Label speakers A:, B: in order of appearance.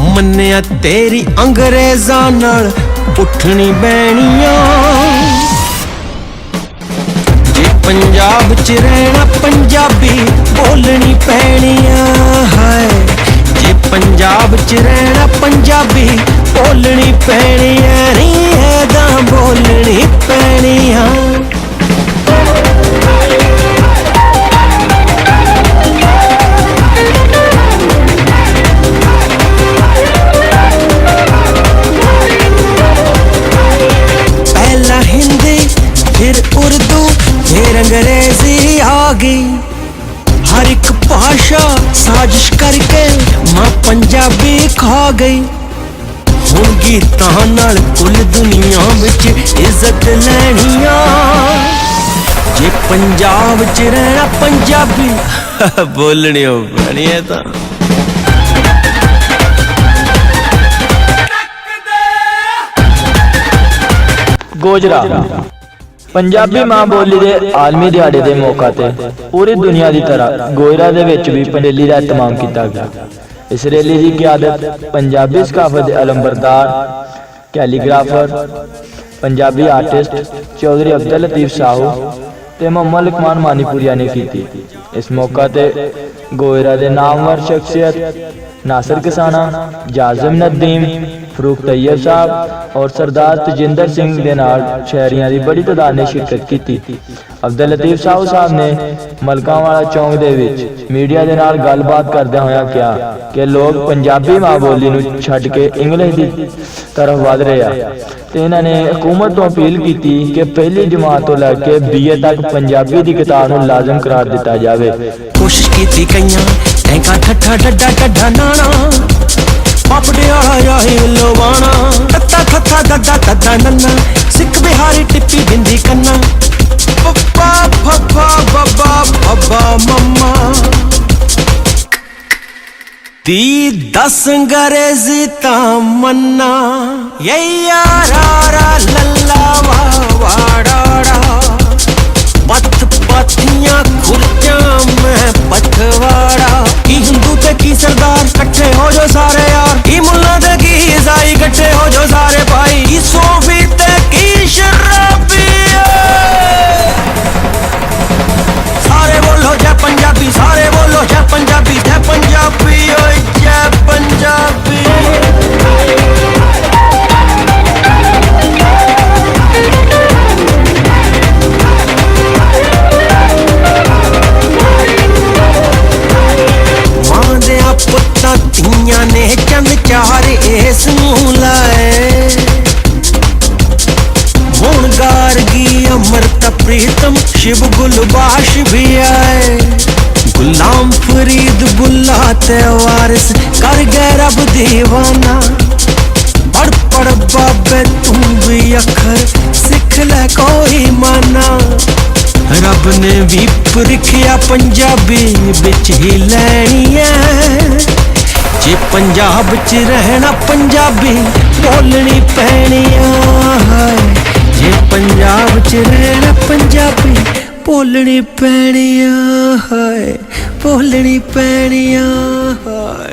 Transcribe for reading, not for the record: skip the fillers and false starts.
A: ਮੰਨਿਆ ਤੇਰੀ ਅੰਗਰੇਜ਼ਾਂ ਨਾਲ ਉੱਠਣੀ ਬਹਿਣੀਆਂ, ਜੇ ਪੰਜਾਬ 'ਚ ਰਹਿਣਾ ਪੰਜਾਬੀ ਬੋਲਣੀ ਪੈਣੀਆਂ। ਹਾਏ ਜੇ ਪੰਜਾਬ 'ਚ ਰਹਿਣਾ ਪੰਜਾਬੀ ਬੋਲਣੀ ਪੈਣੀਆਂ, ਨਹੀਂ ਐਦਾਂ ਬੋਲਣੀ ਪੈਣੀਆਂ। फिर उर्दू फिर अंग्रेजी आ गई, हर एक भाषा साजिश करके मां पंजाबी खा गई। हुण गीतां नाल कुल दुनिया विच इज्जत लैणिया, जे पंजाब च रहना पंजाबी बोलनी पैनी है तां।
B: गोजरा पंजाबी मां बोली दे आलमी दिहाड़े दे मौका ते पूरी दुनिया की तरह गोजरा दे विच भी रैली का एहतमाम किया गया। इस रैली की क़यादत पंजाबी सकाफत के अलंबरदार कैलीग्राफर पंजाबी आर्टिस्ट चौधरी अब्दुल लतीफ साहू ते मोहम्मद लकमान मानीपुरिया ने की। इस मौका ते गोजरा के नामवर शख्सियत नासिर किसाना, जाजिम नदीम, फरूक तैयब साहब और सरदार तजिंदर सिंह के नाल शहरियों की बड़ी तादाद ने शिरकत की। अब्दुल लतीफ साहब ने मलकावाला चौंक दे विच मीडिया के नाल गलबात करदे होया कहा कि लोग पंजाबी मां बोली नूं छड्ड के इंग्लिश की तरफ वध रहे हैं ते इन्हां ने हुकूमत तो अपील की कि पहली जमात तो लैके BA तक पंजाबी की किताब नूं लाजम करार दिता जाए।
A: कोशिश की कईयां टैंका ठट्ठा डड्डा डड्डा नाना पापड़े आया लोवाना तत्ता थत्था दद्दा तद्दा नन्ना सिख बिहारी टिप्पी बिंदी कन्ना पप्पा पप्पा बब्बा बब्बा मम्मा दी 10 अंग्रेजी तमन्ना ये यारा लल्ला वाड़ा पथ पाथियां खुर्चा में पथवाड़ा की हिंदू ते की सरदार कट्ठे हो जो सारे यार, की मुल्ला ते की ईसाई कट्ठे हो जो सारे भाई, की सूफी ते की शराबी। सारे बोलो जय पंजाबी, सारे बोलो जय पंजाबी, जय पंजाबी ओए जय पंजाबी। पुत्ता तियां ने चंद चार इस नूं लाए, हुण गारगी अमृता प्रीतम शिव गुलबाश भी आए। गुलाम फरीद बुल्ला ते वारिस कर गए रब दीवाना, पढ़ पढ़ बाबे तू भी अखर सिख ले कोई माना। रब ने भी परीखिया पंजाबी बिच ही लैनी है, जे पंजाब च रहना पंजाबी बोलनी पैनी है। जे पंजाब च रहना पंजाबी बोलनी पैनी है, बोलनी पैनी है।